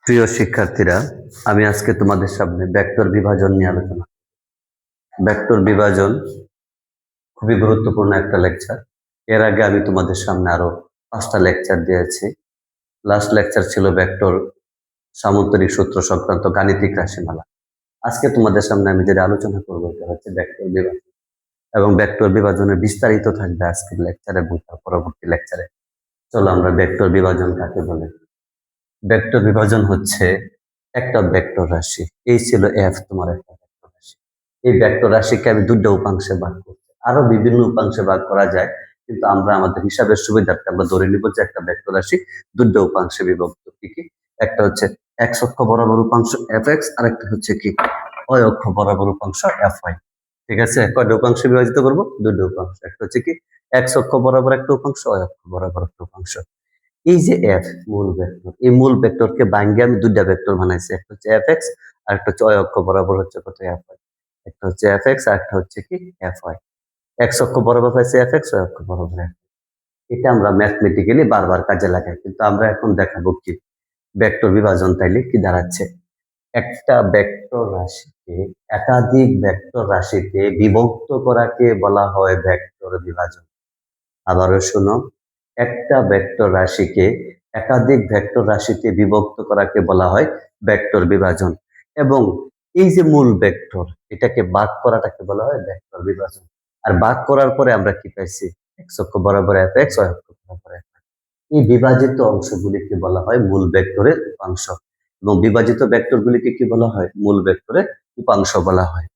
প্রিয় শিক্ষার্থীরা, আমি আজকে তোমাদের সামনে ভেক্টর বিভাজন নিয়ে আলোচনা। ভেক্টর বিভাজন খুবই গুরুত্বপূর্ণ একটা লেকচার। এর আগে আমি তোমাদের সামনে আরো 5টা লেকচার দিয়েছি। লাস্ট লেকচার ছিল ভেক্টর সামন্তরিক সূত্র সংক্রান্ত গাণিতিক রাশিমালা। আজকে তোমাদের সামনে আমি যেটা আলোচনা করবো এটা হচ্ছে ভেক্টর বিভাজন, এবং ভেক্টর বিভাজনের বিস্তারিত থাকবে আজকের লেকচারে এবং তার পরবর্তী লেকচারে। চলো আমরা ভেক্টর বিভাজন কাকে বলে। ভেক্টর বিভাজন হচ্ছে একটা ভেক্টর রাশি। এই ছিল এফ, তোমার একটা ভেক্টর রাশি। এই ভেক্টর রাশিকে আমি দুটো উপাংশে ভাগ করছি, আরো বিভিন্ন উপাংশে ভাগ করা যায়, কিন্তু আমরা আমাদের হিসাবের সুবিধার্থে আমরা ধরে নিব যে একটা ভেক্টর রাশি দুটো উপাংশে বিভক্ত। কি কি? একটা হচ্ছে এক্স অক্ষ বরাবর উপাংশ এফ এক্স, আর একটা হচ্ছে কি ওয়াই অক্ষ বরাবর উপাংশ এফ ওয়াই। ঠিক আছে, কয়টা উপাংশে বিভাজিত করবো? দুটো উপাংশ। একটা হচ্ছে কি এক্স অক্ষ বরাবর একটা উপাংশ, ওয়াই অক্ষ বরাবর একটা উপাংশ। এই যে এফ মূল ভেক্টর, এই মূল ভেক্টরকে ভাঙ্গে আমি দুইটা ভেক্টর বানাইছি, একটা হচ্ছে এফ এক্স আর একটা হচ্ছে ওয়াই অক্ষ বরাবর হচ্ছে কত এফ ওয়াই। একটা হচ্ছে এফ এক্স আর একটা হচ্ছে কি এফ ওয়াই। এক্স অক্ষ বরাবর পাইছি এফ এক্স, ওয়াই অক্ষ বরাবর এফ। এটা আমরা ম্যাথমেটিক্যালি বারবার কাজে লাগাই, কিন্তু আমরা এখন দেখাবো কি ভেক্টর বিভাজন তাইলে কি দাঁড়াচ্ছে। একটা ভেক্টর রাশিকে একাধিক ভেক্টর রাশিতে বিভক্ত করাকে বলা হয় ভেক্টর বিভাজন। আবারও শোনো, একটা ভেক্টর রাশিকে একাধিক ভেক্টর রাশিতে বিভক্ত করাকে বলা হয় ভেক্টর বিভাজন। এবং এই যে মূল ভেক্টর, এটাকে ভাগ করাটাকে বলা হয় ভেক্টর বিভাজন। আর ভাগ করার পরে আমরা কি পাইছি? এক্স অক্ষ বরাবর এফ এক্স, ওয়াই অক্ষ বরাবর এফ। এই বিভাজিত অংশগুলিকে বলা হয় মূল ভেক্টরের উপাংশ, এবং বিভাজিত ভেক্টরগুলিকে কি বলা হয়? মূল ভেক্টরের উপাংশ বলা হয়।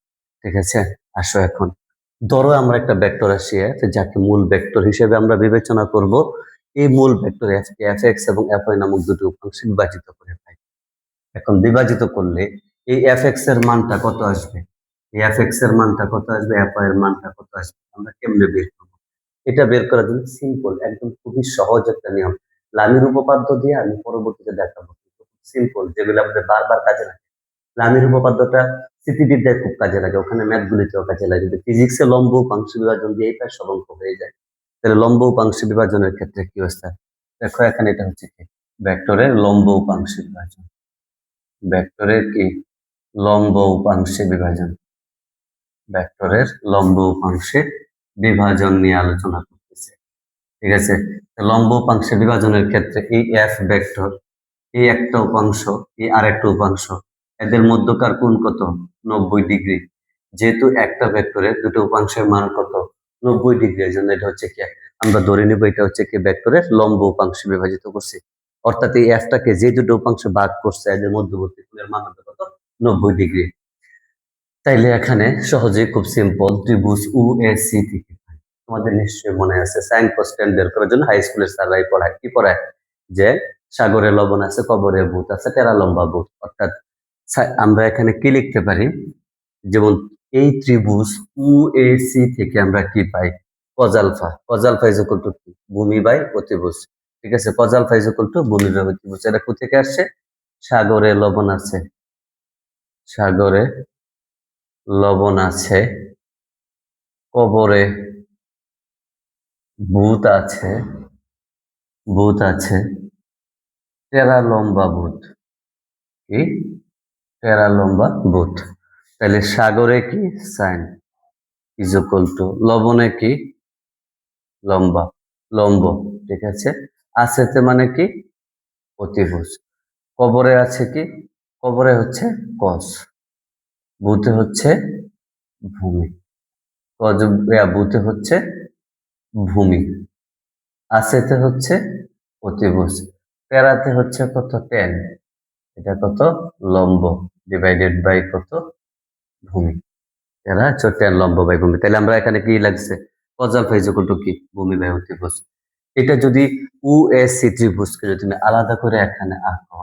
ঠিক আছে, আসো এখন ধরো আমরা একটা ভেক্টর রাশি এফ, যাকে মূল ভেক্টর হিসেবে আমরা বিবেচনা করব। এই মূল vector F K F x এবং এফ ওয়াই নামক দুটি উপাংশে বিভাজিত করে পাই। এখন বিভাজিত করলে এই এফ এক্স এর মানটা কত আসবে? এই এফ এক্স এর মানটা কত আসবে? এফ ওয়াই এর মানটা কত আসবে? আমরা কেমনে বের করবো? এটা বের করার জন্য সিম্পল, একদম খুবই সহজ একটা নিয়ম। লামির উপপাদ্য দিয়ে আমি পরবর্তীতে দেখাবো। সিম্পল, যেগুলো আমাদের বারবার কাজে লাগে। লামির উপপাদ্যটা স্মৃতিবিদ্যায় খুব কাজে লাগে, ওখানে ম্যাথ গুলিতেও কাজে লাগে, কিন্তু ফিজিক্সে লম্ব উপাংশ বিভাজন দিয়ে এটা সব অঙ্ক হয়ে যায়। তাহলে লম্ব উপাংশ বিভাজনের ক্ষেত্রে কি অবস্থা? দেখো এখানে এটা হচ্ছে কি ভেক্টরের লম্ব উপাংশ বিভাজন। ভেক্টরের কি লম্ব উপাংশে বিভাজন। ভেক্টরের লম্ব উপাংশে বিভাজন নিয়ে আলোচনা করতেছে। ঠিক আছে, লম্ব উপাংশে বিভাজনের ক্ষেত্রে এই এফ ভেক্টর, এই একটা উপাংশ, এই আর একটা উপাংশ, এদের মধ্যকার কোণ কত? 90 ডিগ্রি। যেহেতু একটা ভেক্টরের দুটো উপাংশের মান কত? 90 ডিগ্রি, এর জন্য এটা হচ্ছে কি আমরা ধরে নিব এটা হচ্ছে কি ভেক্টরের লম্ব উপাংশে বিভাজিত করছি। অর্থাৎ এই এফটাকে যে দুটো উপাংশে ভাগ করছে এদের মধ্যবর্তী কোণের মান হবে কত? 90 ডিগ্রি। তাইলে এখানে সহজেই খুব সিম্পল ত্রিভুজ উ এ সি থেকে পাই। তোমাদের নিশ্চয়ই মনে আছে সাইন কস ট্যান বের করার জন্য হাই স্কুলের স্যাররাই পড়ায়, কি পড়ায়? যে সাগরে লবণ আছে, কবরে ভূত আছে, টেরা লম্বা ভূত। অর্থাৎ আমরা এখানে কি লিখতে পারি? যেমন এই ত্রিভুজ উ এ সি থেকে আমরা কি পাই? Cos alpha. Cos alpha is equal to কি? ভূমি বাই অতিভুজ। ঠিক আছে, cos alpha is equal to ভূমি বাই অতিভুজ। এটা কোথা থেকে আসছে? সাগরে লবণ আছে, সাগরে লবণ আছে, কবরে ভূত আছে, ভূত আছে, টেরা লম্বা ভূত। কি? টেরা লম্বা ভূত। তাহলে সাগরে কি? সাইন ইজ ইকুয়াল টু লবণে কি? লম্বা, লম্ব। ঠিক আছে, আছেতে মানে কি? অতিভুজ। কবরে আছে কি? কবরে হচ্ছে কস, ভূতে হচ্ছে ভূমি। কজ ভূতে হচ্ছে ভূমি, আছেতে হচ্ছে অতিভুজ, টেরাতে হচ্ছে কত? টেন। এটা কত? লম্ব ডিভাইডেড বাই কত? ভূমি। এরা হচ্ছে টেন লম্ব বাই ভূমি। তাহলে আমরা এখানে কি লাগছে? Cos alpha is equal to কি? ভূমি বাই অতিভুজ। এটা যদি উ এ সি ত্রিভুজকে যদি তুমি আলাদা করে এখানে আঁকো,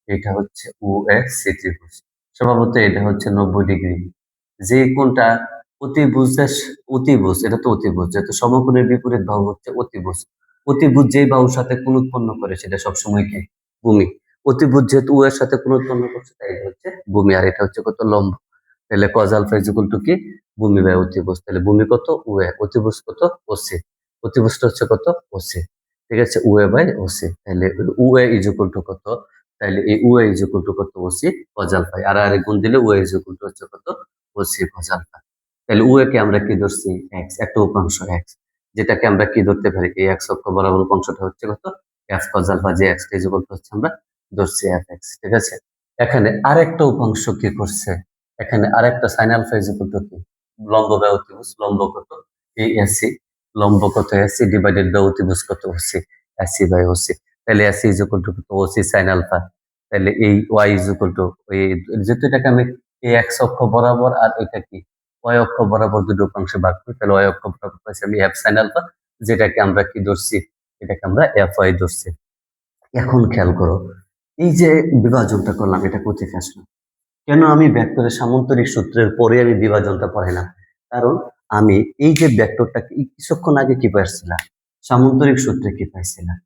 এটা হচ্ছে উ এ সি ত্রিভুজ। স্বভাবত এটা হচ্ছে 90 ডিগ্রি। যে কোনটা অতিভুজের, অতিভুজ এটা তো অতিভুজ, যেহেতু সমকোণের বিপরীত বাহু হচ্ছে অতিভুজ। অতিভুজ যেই বাহুর সাথে কোণ উৎপন্ন করে সেটা সবসময় কি? ভূমি। অতিভুজ যেহেতু উ এর সাথে কোণ উৎপন্ন করছে তাই এটা হচ্ছে ভূমি, আর এটা হচ্ছে কত? লম্ব। তাহলে cos alpha is equal to কি? ভূমি বাই অতিভুজ। তাহলে ভূমি কত? উ এ, অতিভুজ কত? ওসি। অতিভুজটা হচ্ছে কত? ওসি। ঠিক আছে, উ এ বাই ওসি। তাহলে উ এ ইজ ইকুয়াল টু কত? তাহলে এই ওয়াই ইজ ইকুয়াল টু কত ওসি কজ আলফা, আর আরেক গুণ দিলে ওয়াই ইজ ইকুয়াল টু হচ্ছে কত ওসি কজ আলফা। তাহলে ওয়াকে আমরা কি ধরছি এক্স, একটা উপাংশ এক্স, যেটাকে আমরা কি ধরতে পারি এই এক্স অক্ষ বরাবর উপাংশটা হচ্ছে কত এফ কজ আলফা, যে এক্স ইজ ইকুয়াল টু হচ্ছে আমরা ধরছি এফ এক্স, ঠিক আছে। এখানে আরেকটা উপাংশ কি করছে, এখানে আরেকটা sine alpha is equal to কি লম্ব বাই অতিভুজ, লম্ব কত এই এসি, লম্ব কত এসি ডিভাইডেড বাই অতিভুজ কত ওসি এসি বাই ওসি। তাহলে এসি ইজ ইকুয়াল টু কত ওসি সাইন আলফা। তাহলে এই ওয়াই ইজ ইকুয়াল টু এই, যেহেতু এটাকে আমি এই এক্স অক্ষ বরাবর আর এটা কি ওয়াই অক্ষ বরাবর দুটো অংশে ভাগ করি, তাহলে ওয়াই অক্ষ বরাবর পাইছি আমি এফ সাইন আলফা, যেটাকে আমরা কি ধরছি এটাকে আমরা এফ ওয়াই ধরছি। এখন খেয়াল করো এই যে বিভাজনটা করলাম এটা কোথেকে আসলো, কেন আমি ভেক্টরের সামান্তরিক সূত্রের পরে আমি বিভাজনটা পড়াই না, কারণ আমি এই যে ভেক্টরটা কিছুক্ষণ আগে কি পাইছিলাম সামান্তরিক সূত্রে কি পাইছিলাম,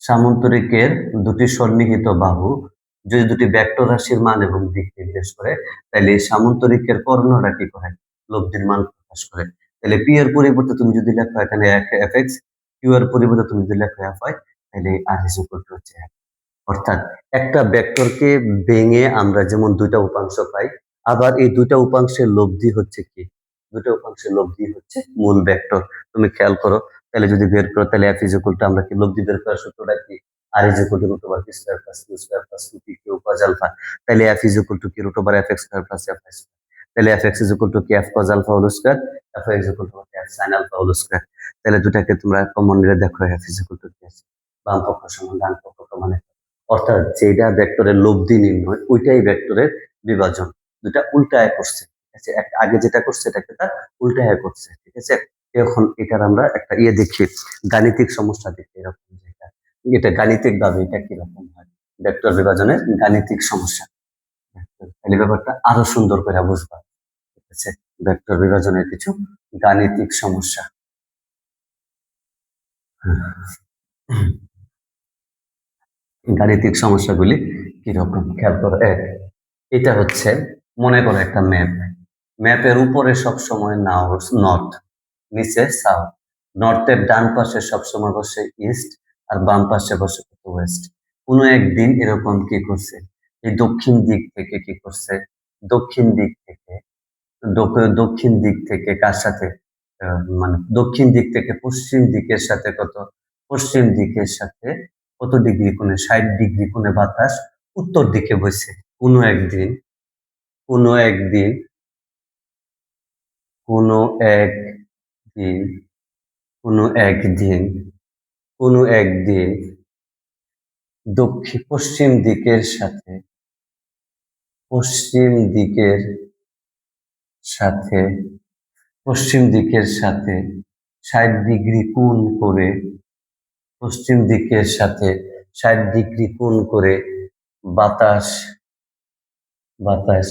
সামান্তরিকের দুটি সন্নিহিত বাহু যদি দুটি ভেক্টর রাশির মান এবং দিক নির্দেশ করে, তাহলে এই সামান্তরিকের কর্ণটা কি করে লব্ধির মান প্রকাশ করে। তাহলে পি এর পরিবর্তে তুমি যদি লেখো এখানে এফ এক্স, কিউ এর পরিবর্তে তুমি যদি লেখো এফ ওয়াই, তাহলে আর ইজ ইকুয়াল টু হচ্ছে F। অর্থাৎ একটা ভেক্টরকে ভেঙে আমরা যেমন দুইটা উপাংশ পাই, আবার এই দুইটা উপাংশের লব্ধি হচ্ছে কি, দুইটা উপাংশের লব্ধি হচ্ছে মূল ভেক্টর। তুমি খেয়াল করো তাহলে যদি বের করো তাহলে এফ ইজ ইকুয়াল টু আমরা কি লব্ধি বের করার সূত্রটা কি R is equal to root over P square plus Q square plus 2p Q cos alpha. তাহলে এফ ইজ ইকুয়াল টু কি root over F X square plus F Y square. তাহলে F X is equal to কি F cos alpha whole square, F Y is equal to F sine alpha whole square. তাহলে দুটাকে তোমরা common নিয়ে দেখো F is equal to কি আছে, বাম পক্ষ সমান ডান পক্ষ সমান, অর্থাৎ যেটা ভেক্টরের লব্ধি নির্ণয় ওইটাই ভেক্টরের বিভাজন, দুটা উল্টায় করছে, ঠিক আছে। আগে যেটা করছে এটাকে তার উল্টায় করছে, ঠিক আছে। এখন এটার আমরা একটা ইয়ে দেখি, গাণিতিক সমস্যা দেখি এরকম, যেটা এটা গাণিতিক ভাবে এটা কিরকম হয় ভেক্টর বিভাজনের গাণিতিক সমস্যা, তাহলে ব্যাপারটা আরো সুন্দর করে বুঝবা, ঠিক আছে। ভেক্টর বিভাজনের কিছু গাণিতিক সমস্যা। গাণিতিক সমস্যাগুলি কিরকম খেয়াল করো। এক, এটা হচ্ছে মনে করো একটা ম্যাপ, ম্যাপের উপরে সবসময় নর্থ, নিচে সাউথ, নর্থের ডান পাশে সবসময় বসে ইস্ট আর বাম পাশে বসে ওয়েস্ট। কোনো একদিন এরকম কি করছে এই দক্ষিণ দিক থেকে কি করছে, দক্ষিণ দিক থেকে দক্ষিণ দিক থেকে কার সাথে মানে দক্ষিণ দিক থেকে পশ্চিম দিকের সাথে কত, পশ্চিম দিকের সাথে কত ডিগ্রি কোণে 60 ডিগ্রি কোণে বাতাস উত্তর দিকে বইছে। কোনো একদিন কোনো একদিন কোনো একদিন কোনো একদিন কোনো একদিন দক্ষিণ পশ্চিম দিকের সাথে পশ্চিম দিকের সাথে পশ্চিম দিকের সাথে 60 ডিগ্রি কোণ করে, পশ্চিম দিকের সাথে 60 ডিগ্রি কোণ করে বাতাস বাতাস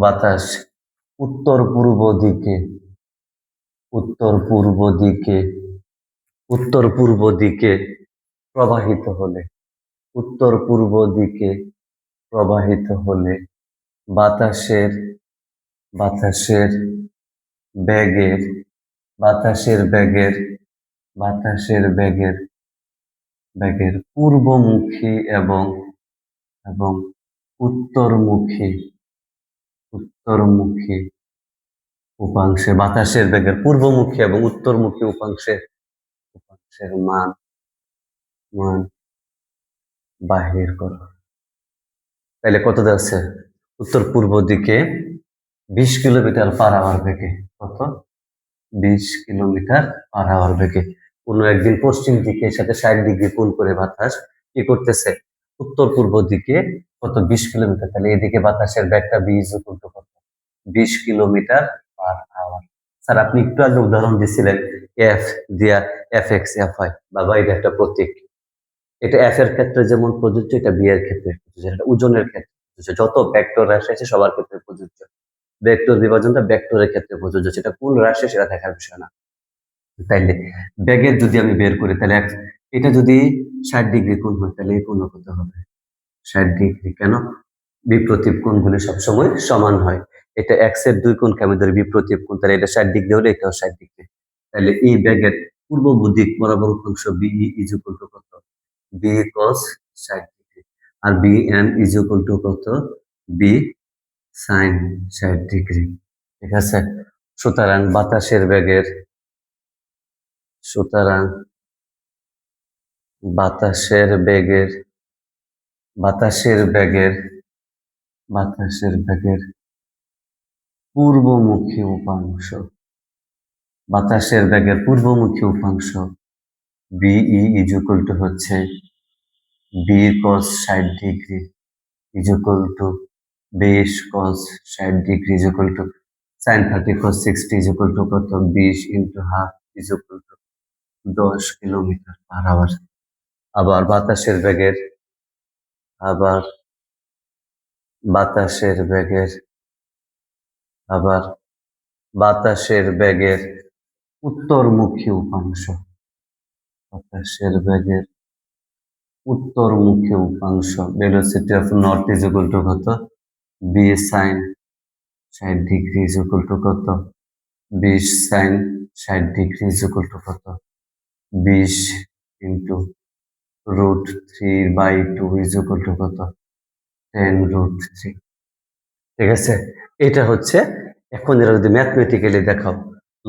বাতাস উত্তর পূর্ব দিকে উত্তর পূর্ব দিকে উত্তর পূর্ব দিকে প্রবাহিত হলে, উত্তর পূর্ব দিকে প্রবাহিত হলে বাতাসের বাতাসের বেগের বাতাসের বেগের বাতাসের বেগের বেগের পূর্বমুখী এবং এবং উত্তরমুখী উত্তরমুখী উপাংশে, বাতাসের বেগের পূর্বমুখী এবং উত্তরমুখী উপাংশের উপাংশের মান মান বাহির করো। তাহলে কত যাচ্ছে উত্তর পূর্ব দিকে 20 কিলোমিটার পার আওয়ার বেগে, কত 20 কিলোমিটার পার আওয়ার বেগে। কোনো একদিন পশ্চিম দিকে সাথে 60 ডিগ্রি কোণ করে বাতাস কি করতেছে উত্তর পূর্ব দিকে কত 20 কিলোমিটার, তাহলে এদিকে বাতাসের বেগটা কত 20 কিলোমিটার পার আওয়ার। স্যার আপনি একটু আগে উদাহরণ দিছিলেন এফ দিয়া এফ এক্স এফ ওয়াই, বাবা এটা একটা প্রতীক, এটা এফ এর ক্ষেত্রে যেমন প্রযোজ্য এটা বি এর ক্ষেত্রে প্রযোজ্য, এটা ওজনের ক্ষেত্রে প্রযোজ্য, যত ভেক্টর রাশি আছে সবার ক্ষেত্রে প্রযোজ্য। ভেক্টর বিভাজনটা ভেক্টরের ক্ষেত্রে প্রযোজ্য, সেটা কোন রাশি সেটা দেখার বিষয় না। তাইলে বেগের যদি আমি বের করি তাহলে এটা যদি 60 ডিগ্রি কোণ হয় তাহলে এই কোণ কত হবে 60 ডিগ্রি, কেন বিপ্রতীপ কোণগুলি সবসময় সমান হয়। এটা এক্স এর 2 কোণকে আমি ধরি বিপ্রতীপ কোণ, তাহলে এটা 60 ডিগ্রি হলে এটাও 60 ডিগ্রি। তাহলে এই বেগের পূর্ব দিক বরাবর উপাংশ বি ইজ ইকুয়াল টু কত বি কস 60 ডিগ্রি। আর b n is equal to কত, বি সাইন 60 ডিগ্রি। ঠিক আছে, সুতরাং সুতরাং বাতাসের বেগের বাতাসের বেগের বাতাসের বেগের পূর্বমুখী উপাংশ বাতাসের বেগের পূর্বমুখী উপাংশ বিই ইজ ইকুয়াল টু হচ্ছে b cos 60 degree is equal to বেশ cos 60 degree is equal to sine 30 cos 60 is equal to কত, 20 into half is equal to 10 kilometre per hour. আবার আবার বাতাসের বেগের আবার বাতাসের বেগের উত্তরমুখী উপাংশ বাতাসের বেগের উত্তরমুখী উপাংশ velocity of north is equal to কত, B sine 60 degree is equal to কত, 20 sine 60 degree is equal to কত, 20 ইন্টু √3/2 ইজ ইকুয়াল টু কত, 10√3। ঠিক আছে, এটা হচ্ছে, এখন এরা যদি ম্যাথমেটিক্যালি দেখাও,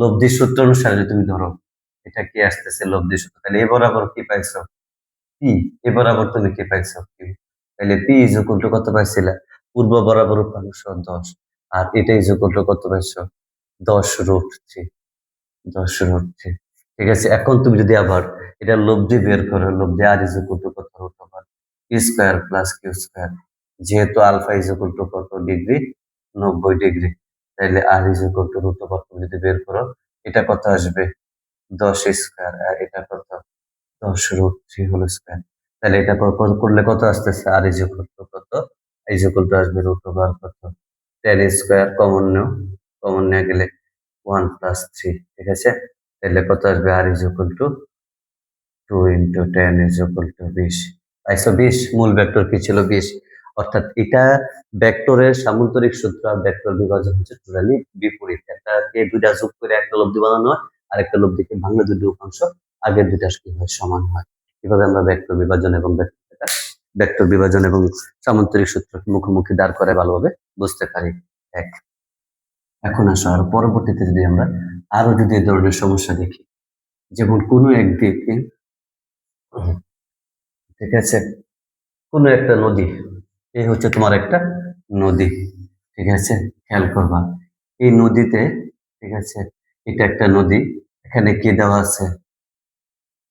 লব্ধি সূত্র অনুসারে যদি তুমি ধরো এটা কি আসতেছে লব্ধি সূত্র, তাহলে এ বরাবর কি পাইছো, পি। এ বরাবর তুমি কি পাইছো, কিউ। তাহলে পি ইজ ইকুয়াল টু কত পাইছিলে, পূর্ব বরাবর উপাংশ 10, আর এটা ইজ ইকুয়াল টু কত পাইছো, 10√3। 10√3। ঠিক আছে, এখন তুমি যদি আবার এটা লব্ধি বের করো, লব্ধি আর ইজ ইকুয়াল টু কত, √π² প্লাস কিউ², যেহেতু আলফা ইজ ইকুয়াল টু কত ডিগ্রি, 90 ডিগ্রি, তাহলে আর ইজ ইকুয়াল টু √π তুমি যদি বের করো, এটা কত আসবে, 10² আর এটা কত, 10√3² তাহলে এটা করলে কত আসতেছে, আর ইজ ইকুয়াল টু কত, ইজ ইকুয়াল টু আসবে √π কত, 10² কমন নিয়ে গেলে 1 + 3। ঠিক আছে, তাহলে কত আসবে, R is equal to 2 × 10 is equal to 20। পাইছো 20, মূল ভেক্টর কি ছিল 20, অর্থাৎ এটা ভেক্টরের সামান্তরিক সূত্র আর ভেক্টর বিভাজন হচ্ছে টোটালি বিপরীত। একটাকে দুইটা যোগ করে একটা লব্ধি বানানো হয়, আর একটা লব্ধিকে ভাঙলে দুটি উপাংশ আগের দুইটা কি হয়, সমান হয়। এভাবে আমরা ভেক্টর বিভাজন এবং সামান্তরিক সূত্র মুখোমুখি দাঁড় করে ভালোভাবে বুঝতে পারি। এক, এখন আসো আর পরবর্তীতে যদি আমরা আরো যদি এই ধরনের সমস্যা দেখি, যেমন কোনো একদিকে, ঠিক আছে, কোনো একটা নদী, এই হচ্ছে তোমার একটা নদী। ঠিক আছে, খেয়াল করবা এই নদীতে, ঠিক আছে, এটা একটা নদী, এখানে কি দেওয়া আছে,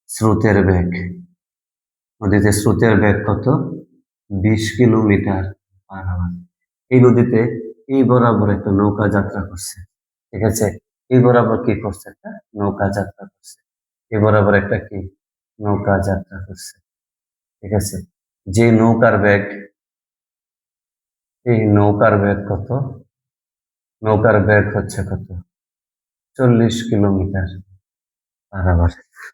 স্রোতের বেগ। নদীতে স্রোতের বেগ কত, 20 কিলোমিটার/আওয়ার। এই নদীতে এই বরাবর একটা নৌকা যাত্রা করছে। ঠিক আছে, এই বরাবর কি করছে, একটা নৌকা যাত্রা করছে। এই বরাবর একটা কি নৌকা যাত্রা করছে। ঠিক আছে, যে নৌকার বেগ, এই নৌকার বেগ কত, নৌকার বেগ হচ্ছে কত, 40 কিলোমিটার/আওয়ার।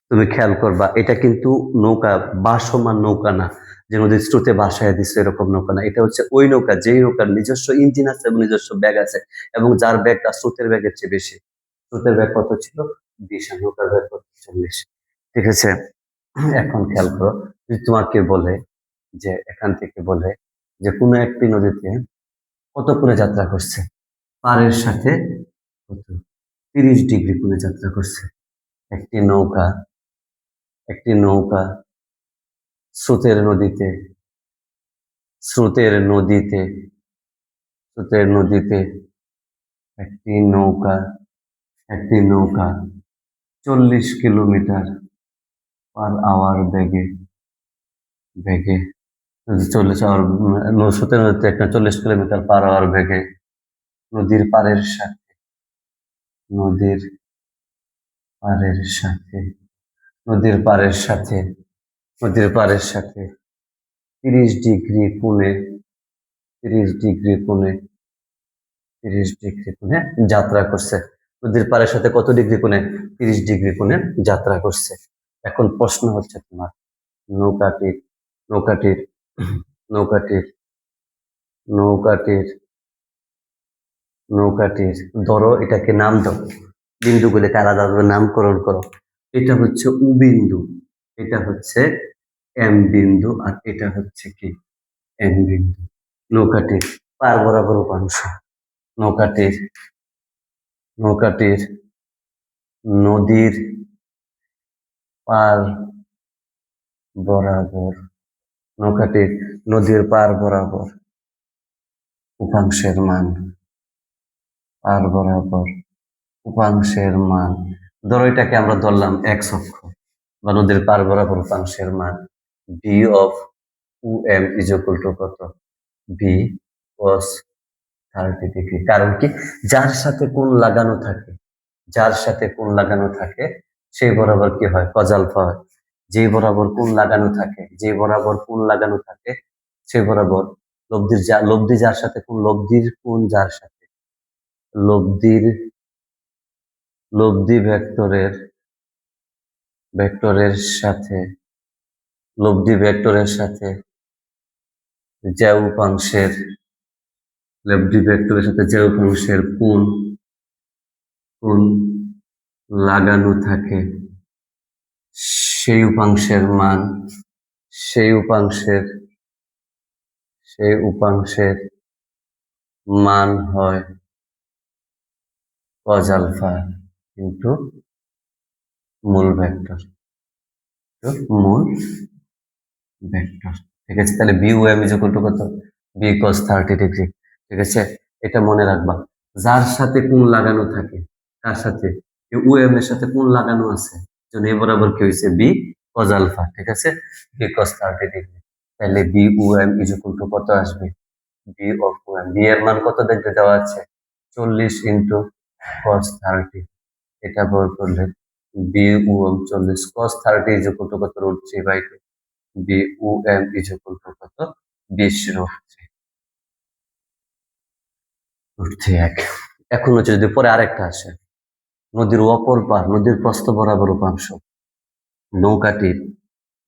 তুমি খেয়াল করবা এটা কিন্তু নৌকা, ভাসমান নৌকা না, যে নদীর স্রোতে ভাসায় দিচ্ছে এরকম নৌকা না। এটা হচ্ছে ওই নৌকা যেই নৌকার নিজস্ব ইঞ্জিন আছে এবং নিজস্ব ব্যাগ আছে, এবং যার ব্যাগটা স্রোতের ব্যাগের চেয়ে বেশি। স্রোতের ব্যাগ কত ছিল, 20, আর নৌকার ব্যাগ কত, 40। ঠিক আছে, এখন খেয়াল করো, যদি তোমাকে বলে যে এখান থেকে বলে যে কোনো একটি নদীতে কত কোণে যাত্রা করছে, পাড়ের সাথে কত, 30 ডিগ্রি কোণে যাত্রা করছে একটি নৌকা, একটি নৌকা স্রোতের নদীতে, স্রোতের নদীতে, স্রোতের নদীতে একটি নৌকা, একটি নৌকা 40 কিলোমিটার/আওয়ার বেগে, বেগে 40 আওয়ার, স্রোতের নদীতে একটা 40 কিলোমিটার/আওয়ার বেগে নদীর পাড়ের সাথে, নদীর পাড়ের সাথে, নদীর পাড়ের সাথে, নদীর পাড়ের সাথে 30 ডিগ্রি কোণে, 30 ডিগ্রি কোণে, 30 ডিগ্রি কোণে যাত্রা করছে। নদীর পাড়ের সাথে কত ডিগ্রি কোণে, 30 ডিগ্রি কোণে যাত্রা করছে। এখন প্রশ্ন হচ্ছে তোমার, নৌকাটির নৌকাটির নৌকাটির নৌকাটির নৌকাটির ধরো, এটাকে নাম দাও, বিন্দুগুলিকে আলাদাভাবে নামকরণ করো। এটা হচ্ছে উ বিন্দু, এটা হচ্ছে এম বিন্দু, আর এটা হচ্ছে কি এন বিন্দু। নৌকাটির পার বরাবর উপাংশ, নৌকাটির নৌকাটির নদীর পার বরাবর, নৌকাটির নদীর পার বরাবর উপাংশের মান, পার বরাবর উপাংশের মান। ধরো এটাকে আমরা ধরলাম এক্স অক্ষ বা নদীর পার বরাবর উপাংশের মান। বি অফ উ এম ইজ ইকুয়াল টু কত? B cos 30 degree. কারণ কি? যার সাথে কোণ লাগানো থাকে, যার সাথে কোণ লাগানো থাকে সেই বরাবর কি হয়? cos আলফা হয়। যে বরাবর কোণ লাগানো থাকে, যে বরাবর কোণ লাগানো থাকে সে বরাবর লব্ধি যার সাথে কোণ, লব্ধির কোণ যার সাথে, লব্ধির লব্ধি ভেক্টরের সাথে, লব্ধি ভেক্টরের সাথে যে উপাংশের, লব্ধি ভেক্টরের সাথে যে উপাংশের কোণ লাগানো থাকে সেই উপাংশের মান, সেই উপাংশের মান হয় cos আলফা ইন্টু মূল ভেক্টর, মূল ভেক্টর। ঠিক আছে, তাহলে B O M is equal to কত? B cos 30 degree. ঠিক আছে, এটা মনে রাখবা। যার সাথে কোণ লাগানো থাকে, কার সাথে? ও এম এর সাথে কোণ লাগানো আছে, জন্য এ বরাবর কি হয়েছে? B cos alpha. ঠিক আছে, বি cos 30 ডিগ্রি। তাহলে B O M is equal to কত আসবে? B of o m, b এর মান কত দেখতে দেওয়া আছে? 40 ইন্টু cos 30। এটা বের করলে b O m 40 cos 30 is equal to কত? √3/2। B O M is equal to কত? 20√3 এখন হচ্ছে যদি পরে আরেকটা আসে, নদীর অপর পার, নদীর প্রস্থ বরাবর উপাংশ, নৌকাটির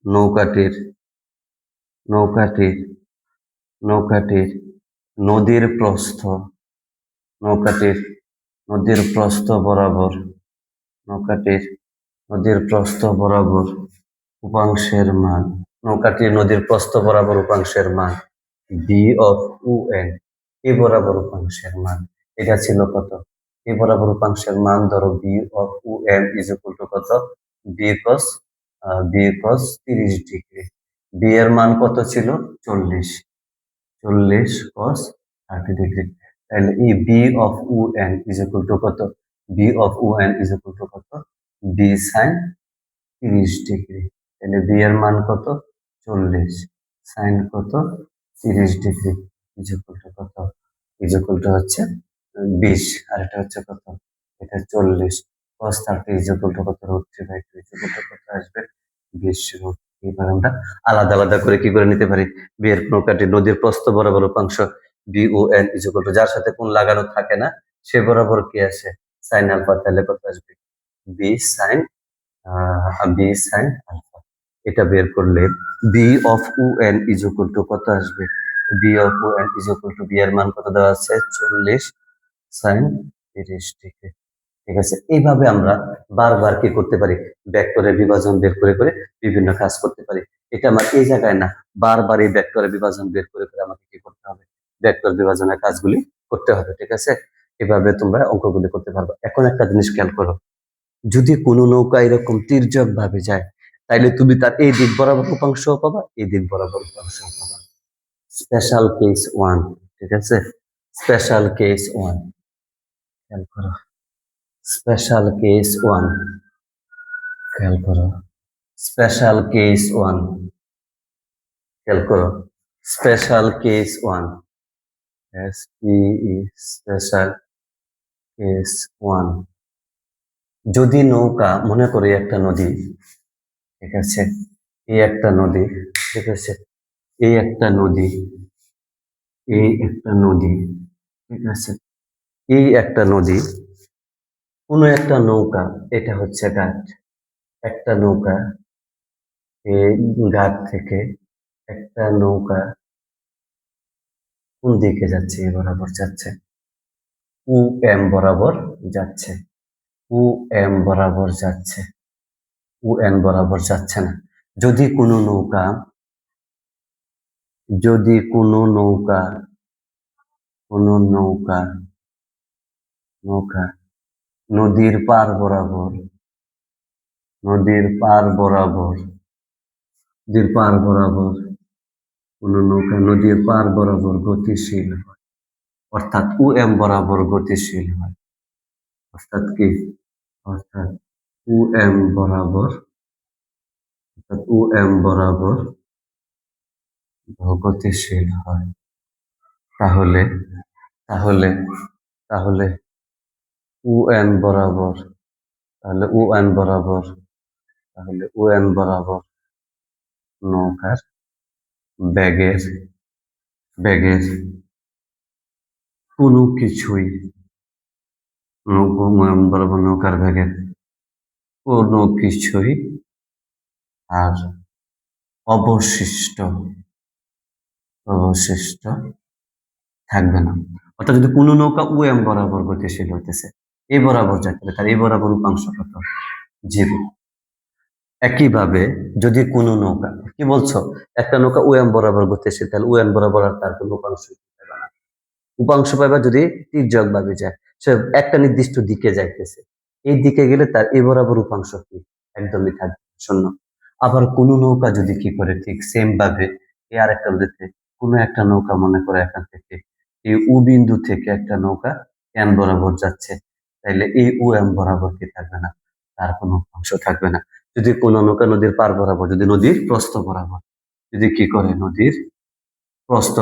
নৌকাটির নৌকাটির নৌকাটির নদীর প্রস্থ, নৌকাটির নদীর প্রস্থ বরাবর, নৌকাটির নদীর প্রস্থ বরাবর উপাংশের মান, নৌকাটির নদীর প্রস্থ বরাবর উপাংশের মান বি অফ উ এন, এ বরাবর উপাংশের মান। এটা ছিল কত? এ বরাবর উপাংশের মান ধরো B of uh N is equal to কত? B cos 30 degree. বি এর মান কত ছিল? 40, 40 cos 30 ডিগ্রি। তাহলে এই B of uh N is equal to কত? B of uh N is equal to কত? B sine 30 degree. তাহলে বি এর মান কত? 40, সাইন কত? 30 ডিগ্রি ইজ ইকুয়াল টু কত? ইজ ইকুয়াল টু হচ্ছে 20, আর এটা হচ্ছে কত? এটা 40 cos 30 ইজ ইকুয়াল টু কত? √3/2 ইজ ইকুয়াল টু কত আসবে? 20 এবার আমরা আলাদা আলাদা করে কি করে নিতে পারি? বি এর নৌকাটি নদীর প্রস্থ বরাবর উপাংশ b o n is equal to যার সাথে কোণ লাগানো থাকে না সে বরাবর কি আসে? Sine alpha. তাহলে কত আসবে? B sine alpha. এটা বের করলে b of uh N is equal to কত আসবে? B of uh N is equal to, b এর মান কত দেওয়া আছে? 40 সাইন 30 ডিগ্রি। ঠিক আছে, এইভাবে আমরা বারবার কি করতে পারি? ভেক্টরের বিভাজন বের করে করে বিভিন্ন কাজ করতে পারি। এটা আমার এই জায়গায় না, বারবার এই ভেক্টরের বিভাজন বের করে করে আমাকে কি করতে হবে? ভেক্টর বিভাজনের কাজগুলি করতে হবে। ঠিক আছে, এভাবে তোমরা অঙ্কগুলি করতে পারবে। এখন একটা জিনিস খেয়াল করো, যদি কোনো নৌকা এরকম তির্যক ভাবে যায় তাইলে তুমি তার এই দিক বরাবর উপাংশ পাবা, এই দিক বরাবর উপাংশ পাবা। Special case one. ঠিক আছে, স্পেশাল কেস ওয়ান খেয়াল করো, স্পেশাল কেস ওয়ান খেয়াল করো, স্পেশাল কেস ওয়ান খেয়াল করো, special case one, special case one. যদি নৌকা, মনে করি একটা নদী, ঠিক আছে, এই একটা নদী, ঠিক আছে, এই একটা নদী, এই একটা নদী, ঠিক আছে, এই একটা নদী, কোনো একটা নৌকা, এটা হচ্ছে ঘাট, একটা নৌকা, এই ঘাট থেকে একটা নৌকা কোন দিকে যাচ্ছে? এ বরাবর যাচ্ছে, উ এম বরাবর যাচ্ছে, উ এম বরাবর যাচ্ছে, উ এন বরাবর যাচ্ছে না। যদি কোনো নৌকা যদি কোনো নৌকা নদীর পার বরাবর নদীর পার বরাবর নদীর পার বরাবর কোনো নৌকা নদীর পার বরাবর গতিশীল হয়, অর্থাৎ UM বরাবর গতিশীল হয়, অর্থাৎ কি অর্থাৎ UM বরাবর UM বরাবর গতিশীল হয়, তাহলে তাহলে তাহলে UN বরাবর তাহলে UN বরাবর তাহলে UN বরাবর নৌকার ব্যাগের ব্যাগের কোনো কিছুই বরাবর নৌকার ব্যাগের কোনো কিছুই আর অবশিষ্ট অবশিষ্ট থাকবে না। অর্থাৎ যদি কোনো নৌকা UM বরাবর গতিশীল হইতেছে, এই বরাবর যাইতে হবে, তাহলে এই বরাবর উপাংশ কত? 0। একইভাবে যদি কোনো নৌকা, কি বলছো, একটা নৌকা UM বরাবর গতিশীল, তাহলে UN বরাবর আর তার কোনো উপাংশ পাবে না। উপাংশ পাইবা যদি তির্যক ভাবে যায়, সে একটা নির্দিষ্ট দিকে যাইতেছে, এই দিকে গেলে তার এই বরাবর উপাংশ কি একদমই থাকবে শূন্য। আবার কোন নৌকা যদি কি করে ঠিক সেম ভাবে এই আরেকটা নদীতে কোনো একটা নৌকা মনে করে এখান থেকে এই U বিন্দু থেকে একটা নৌকা M বরাবর যাচ্ছে, তাইলে এই UM বরাবর কি থাকবে না, তার কোনো উপাংশ থাকবে না। যদি কোনো নৌকা নদীর পার বরাবর, যদি নদীর প্রস্থ বরাবর, যদি কি করে নদীর প্রস্থ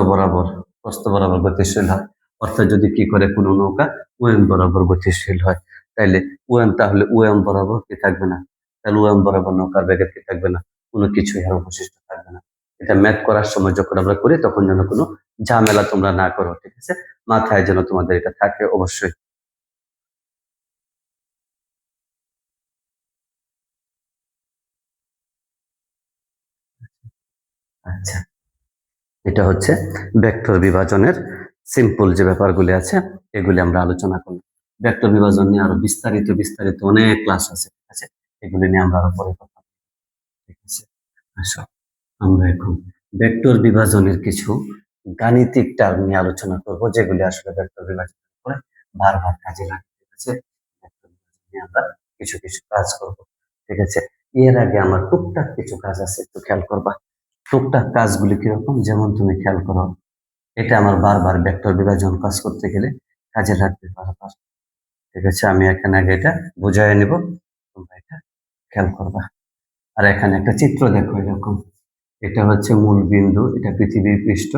বরাবর গতিশীল হয়, অর্থাৎ যদি কি করে কোনো নৌকা UM বরাবর গতিশীল হয়, তাইলে তাহলে UM বরাবর কি থাকবে না, তাহলে UM বরাবর নৌকার বেগের কি থাকবে না, কোনো কিছুই আর অবশিষ্ট থাকবে না। এটা ম্যাথ করার সময় যখন আমরা করি তখন যেন কোনো ঝামেলা তোমরা না করো, ঠিক আছে, মাথায় যেন তোমাদের এটা থাকে অবশ্যই। আচ্ছা, এটা হচ্ছে ভেক্টর বিভাজনের সিম্পল যে ব্যাপারগুলি আছে এগুলি আমরা আলোচনা করলাম। ভেক্টর বিভাজন নিয়ে আরো বিস্তারিত বিস্তারিত অনেক ক্লাস আছে, ঠিক আছে, এগুলি নিয়ে আমরা আরো পরে কথা বলবো, ঠিক আছে। আসো আমরা এখন ভেক্টর বিভাজনের কিছু গাণিতিক টার্ম নিয়ে আলোচনা করব, যেগুলি আসলে ভেক্টর বিভাজনের উপরে বারবার কাজে লাগে, ঠিক আছে। ভেক্টর বিভাজন নিয়ে আমরা কিছু কিছু কাজ করব, ঠিক আছে। এর আগে আমার টুকটাক কিছু কাজ আছে, একটু খেয়াল করবা। টুকটাক কাজগুলি কিরকম, যেমন তুমি খেয়াল করো, এটা আমার বারবার ভেক্টর বিভাজন কাজ করতে গেলে কাজে লাগবে বারবার, ঠিক আছে। আমি এখানে আগে এটা বুঝাই নিব, তোমরা এটা খেয়াল করবা। আর এখানে একটা চিত্র দেখো এরকম, এটা হচ্ছে মূল বিন্দু, এটা পৃথিবীর পৃষ্ঠ,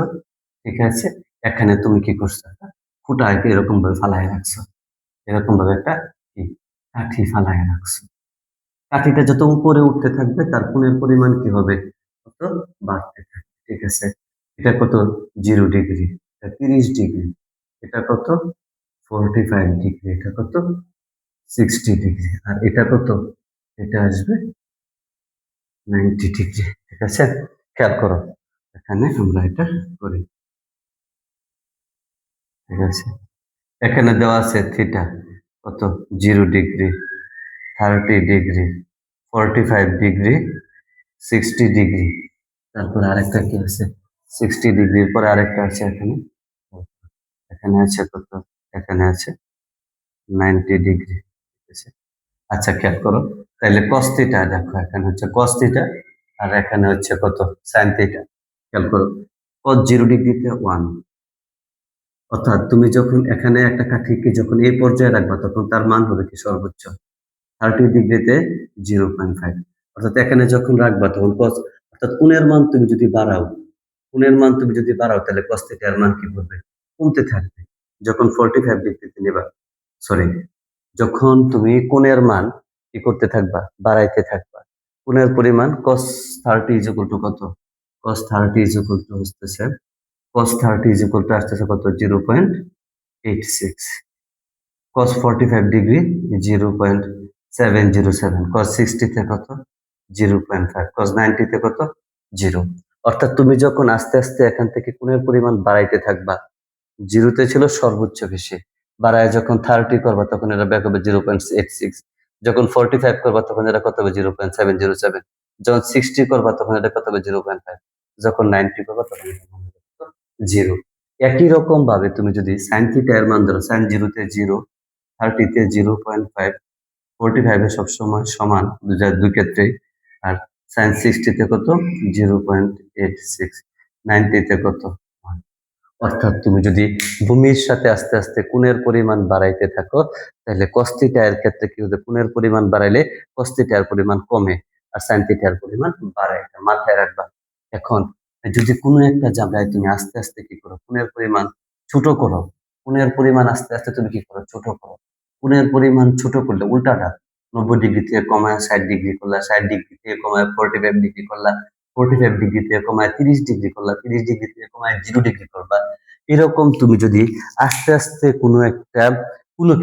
ঠিক আছে। এখানে তুমি কি করছো, একটা ফুটা এরকম ভাবে ফালায় রাখছো, এরকম ভাবে একটা কি কাঠি ফালায় রাখছো। কাঠিটা যত উপরে উঠতে থাকবে তার কোণের পরিমাণ কি হবে, তত বাড়তে থাকবে, ঠিক আছে। এটা কত, 0 ডিগ্রি, এটা 30 ডিগ্রি, এটা কত 45 ডিগ্রি, এটা কত 60 ডিগ্রি, আর এটা কত, এটা আসবে 90 ডিগ্রি, ঠিক আছে। খেয়াল করো, এখানে আমরা এটা করি, ঠিক আছে। এখানে দেওয়া আছে থিটা কত, 0 ডিগ্রি, 30 ডিগ্রি, 45 ডিগ্রি, 60 ডিগ্রি, তারপরে আরেকটা কি আছে, 60 ডিগ্রির পরে আরেকটা আছে এখানে, এখানে আছে কত, এখানে আছে 90 ডিগ্রি, ঠিক আছে। আচ্ছা খেয়াল করো, তাহলে cos থিটা দেখো, এখানে হচ্ছে cos থিটা আর এখানে হচ্ছে কত sin থিটা। খেয়াল করো, cos 0 ডিগ্রিতে 1, অর্থাৎ তুমি যখন এখানে একটা কাঠিকে যখন এই পর্যায়ে রাখবা তখন তার মান হবে কি সর্বোচ্চ 30 ডিগ্রিতে 0.5, অর্থাৎ এখানে যখন রাখবা তখন cos, অর্থাৎ কোণের মান তুমি যদি বাড়াও, তাহলে cos থিটার মান কি করবে, কমতে থাকবে। যখন 45 ডিগ্রিতে নেবা, সরি, যখন তুমি কোণের মান কি করতে থাকবা, বাড়াইতে থাকবা, কোণের পরিমাণ cos 30 ইজ ইকুয়াল টু কত, cos 30 ইজ ইকুয়াল টু হচ্ছে cos 30 ইজ ইকুয়াল টু আসতেছে কত, 0.86, cos 45 ডিগ্রি 0.707, cos 60 তে কত 0.5, cos 90 তে কত 0। অর্থাৎ তুমি যখন আস্তে আস্তে এখান থেকে কোণের পরিমাণ বাড়াইতে থাকবা, 0তে ছিল সর্বোচ্চ বেশি, বাড়ায় যখন 30 করবা তখন এটা ব্যাক হবে 0.86, যখন 45 করবা তখন এটা কত হবে 0.707, যখন 60 করবা তখন এটা কত হবে 0.5। যখন 90 পাবা তখন এটা মান হবে কত? 0। একই রকম ভাবে তুমি যদি sin θ এর মান ধরো sin 0 তে 0, 30 তে 0.5, 45 এ সবসময় সমান দুই ক্ষেত্রেই। আর sin 60 তে কত? 0.86, 90 তে কত? 1। অর্থাৎ তুমি যদি ভূমির সাথে আস্তে আস্তে কোণের পরিমাণ বাড়াইতে থাকো, তাহলে cos θ এর ক্ষেত্রে কি হবে? কোণের পরিমাণ বাড়াইলে cos θ এর পরিমাণ কমে আর sin θ এর পরিমাণ বাড়ে। এটা মাথায় রাখবা। এখন যদি কোনো একটা জায়গায় তুমি আস্তে আস্তে কি করো? কোণের পরিমাণ ছোট করো। কোণের পরিমাণ আস্তে আস্তে তুমি কি করো? ছোট করো। কোণের পরিমাণ ছোট করলে উল্টাটা 90 ডিগ্রি থেকে কমায় 60 ডিগ্রি করলা, 60 ডিগ্রি থেকে কমায় 45 ডিগ্রি করলা, 45 ডিগ্রি থেকে কমায় 30 ডিগ্রি করলা, 30 ডিগ্রি থেকে কমায় 0 ডিগ্রি করবা। এরকম তুমি যদি আস্তে আস্তে কোনো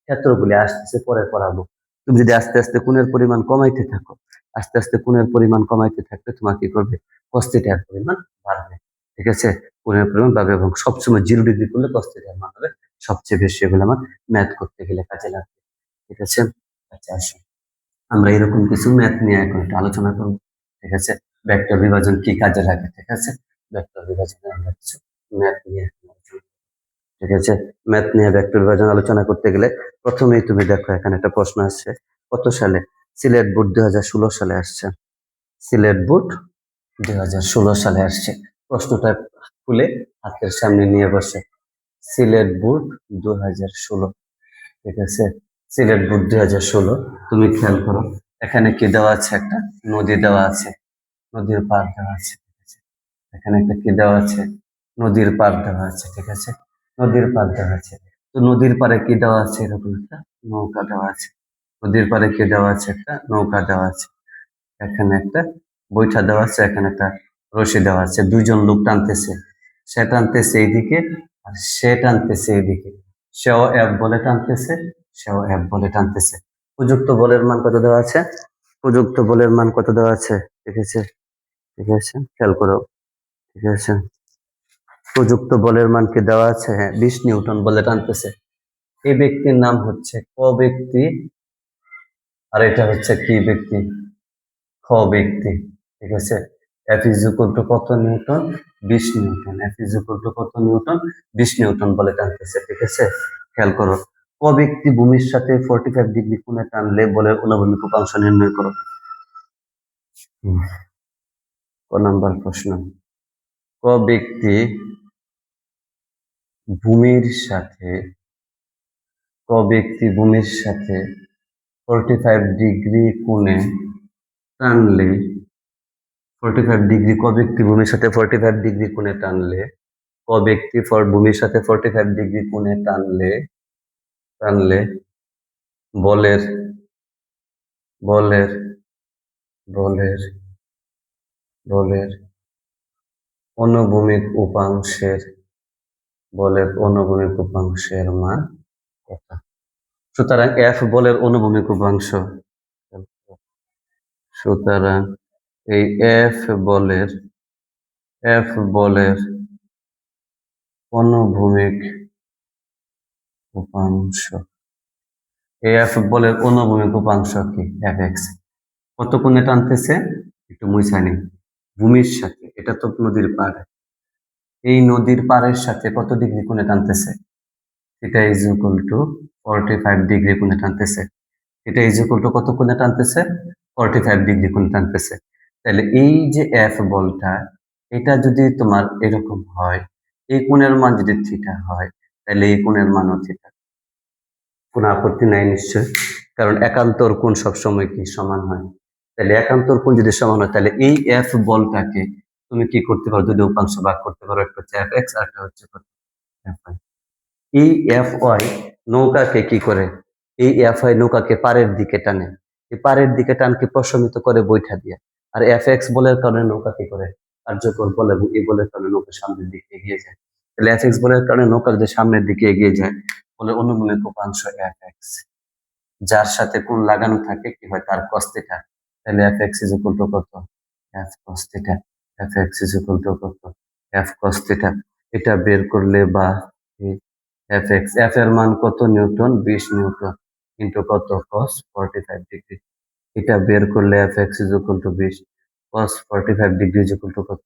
ক্ষেত্রগুলি আসতেছে পরে পড়াবো। তুমি যদি আস্তে আস্তে কোণের পরিমাণ কমাইতে থাকো, আস্তে আস্তে কোণের পরিমাণ কমাইতে থাকলে তোমার কি করবে? cos θ এর পরিমাণ বাড়বে। ঠিক আছে? কোণের পরিমাণ বাড়বে এবং সবসময় 0 ডিগ্রি করলে cos θ এর মান হবে সবচেয়ে বেশি। এগুলো আমার ম্যাথ করতে গেলে কাজে লাগবে। ঠিক আছে? আচ্ছা আসো। আমরা এরকম কিছু ম্যাথ নিয়ে এখন একটু আলোচনা করব। ঠিক আছে? ভেক্টর বিভাজন কি কাজে লাগে? ঠিক আছে? ভেক্টর বিভাজনে আমরা কিছু ম্যাথ নিয়ে এখন আলোচনা করব। ঠিক আছে? ম্যাথ নিয়ে ভেক্টর বিভাজন আলোচনা করতে গেলে প্রথমেই তুমি দেখো এখানে একটা প্রশ্ন আসছে। কত সালে? সিলেট বোর্ড 2016 সালে আসছে। সিলেট বোর্ড 2016 সালে আসছে। প্রশ্নটা খুলে হাতের সামনে নিয়ে বসে। সিলেট বোর্ড 2016। ঠিক আছে? সিলেট বোর্ড 2016। তুমি খেয়াল করো এখানে কি দেওয়া আছে? একটা নদী দেওয়া আছে, নদীর পার দেওয়া আছে। ঠিক আছে? এখানে একটা কি দেওয়া আছে? নদীর পার দেওয়া আছে। ঠিক আছে? নদীর পার দেওয়া আছে। তো নদীর পারে কি দেওয়া আছে? এরকম একটা নৌকা দেওয়া আছে। নদীর পারে কি দেওয়া আছে? একটা নৌকা দেওয়া আছে। এখানে একটা বৈঠা দেওয়া আছে, এখানে একটা রশি দেওয়া আছে। দুইজন লোক টানতেছে। সে টানতেছে এইদিকে আর সে টানতেছে এইদিকে। সেও এফ বলে টানতেছে, সেও এফ বলে টানতেছে। প্রযুক্ত বলের মান কত দেওয়া আছে? প্রযুক্ত বলের মান কত দেওয়া আছে? ঠিক আছে? ঠিক আছে? খেয়াল করো। ঠিক আছে? প্রযুক্ত বলের মান কি দেওয়া আছে? হ্যাঁ, 20 নিউটন বলে টানতেছে। এই ব্যক্তির নাম হচ্ছে ক ব্যক্তি, আর এটা হচ্ছে কি ব্যক্তি? খ ব্যক্তি। ঠিক আছে? এফ ইজ ইকুয়াল টু কত Newton? 20 Newton. F is equal to কত নিউটন? 20 নিউটন বলে টানতেছে। ঠিক আছে? খেয়াল করো। ক ব্যক্তি ভূমির সাথে 45 ডিগ্রি কোণে টানলে বলের অনুভূমিক উপাংশ নির্ণয় করো। হুম, ক নাম্বার প্রশ্ন। ক ব্যক্তি ভূমির সাথে ব্যক্তি ভূমির সাথে 45 ডিগ্রি কোণে টানলে 45 ডিগ্রি ক ব্যক্তি ভূমির সাথে 45 ডিগ্রি কোণে টানলে ক ব্যক্তি ভূমির সাথে 45 ডিগ্রি কোণে টানলে বলের বলের বলের বলের অনুভূমিক উপাংশের মান কত? সুতরাং এফ বলের অনুভূমিক উপাংশ। সুতরাং এই বলের বলের অনুভূমিক উপাংশ, এফ বলের অনুভূমিক উপাংশ কি? F x. কত কোণে টানতেছে? একটু মুছানি ভূমির সাথে, এটা তো নদীর পাড়। এই নদীর পাড়ের সাথে কত ডিগ্রি কোণে টানতেছে? এটা ইজ ইকুয়াল টু 45 ডিগ্রি কোণে টানতেছে। এটা ইজ ইকুয়াল টু কত কোণে টানতেছে? 45 ডিগ্রি কোণে টানতেছে। তাহলে এই যে এফ বলটা, এটা যদি তোমার এরকম হয়, এই কোণের মান যদি থিটা হয়, তাহলে এই কোণের মানও থিটা। কোনো আপত্তি নাই নিশ্চয়, কারণ একান্তর কোণ সবসময় কি সমান হয়। তাহলে একান্তর কোণ যদি সমান হয়, তাহলে এই এফ বলটাকে তুমি কি করতে পারো? দুটো উপাংশ ভাগ করতে পারো, একটা হচ্ছে এফ এক্স আর একটা হচ্ছে এফ ওয়াই। এই এফ ওয়াই নৌকাকে কি করে? এই এফ ওয়াই নৌকাকে পাড়ের দিকে টানে। এই পাড়ের দিকে টানকে প্রশমিত করে বৈঠা দিয়ে। আর এফ এক্স বলের কারণে নৌকা কি করে? কার্যকর বল, এবং এই বলের কারণে নৌকা সামনের দিকে এগিয়ে যায়। তাহলে এফ এক্স বলের কারণে নৌকা যদি সামনের দিকে এগিয়ে যায়, বলে অনুভূমিক উপাংশ এফ এক্স, যার সাথে কোণ লাগানো থাকে কি হয়? তার cos থিটা। তাহলে F X is equal to কত? F cos theta. F X is equal to কত? F cos theta. এটা বের করলে বা এফ এক্স, এফ এর মান কত নিউটন? 20 নিউটন ইন্টু কত? cos 45 degree. এটা বের করলে F X is equal to 20 cos 45 degree is equal to কত